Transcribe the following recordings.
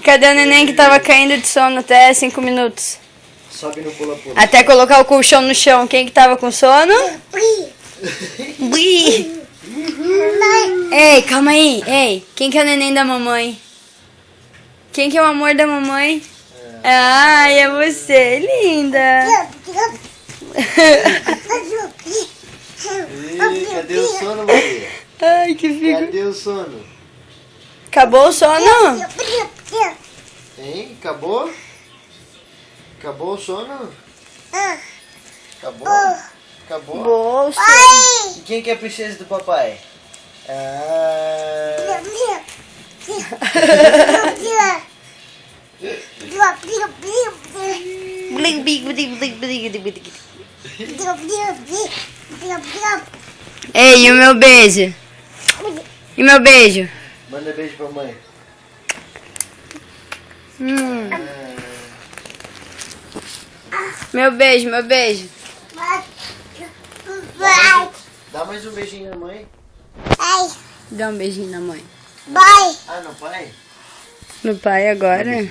Cadê o neném que tava caindo de sono até 5 minutos? Sobe no pula-pula. Até colocar o colchão no chão. Quem que tava com sono? Bri. Ei, calma aí. Ei, quem que é o neném da mamãe? Quem que é o amor da mamãe? Ai, é você, linda. Ih, cadê o sono, Maria? Ai, que fico. Cadê o sono? Acabou o sono? Hein? Acabou? Acabou o sono? Acabou? Acabou? Acabou o sono. E quem que é a princesa do papai? Ah... Bling, bling, bling, bling, bling, bling, bling. Ei, e o meu beijo? E meu beijo? Manda beijo pra mãe. Meu beijo, meu beijo. Dá mais um beijinho na mãe. Dá um beijinho na mãe. Ah, no pai? No pai agora?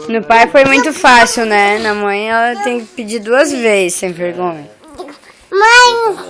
No pai foi muito fácil, né? Na mãe ela tem que pedir 2 vezes, sem vergonha. Mãe!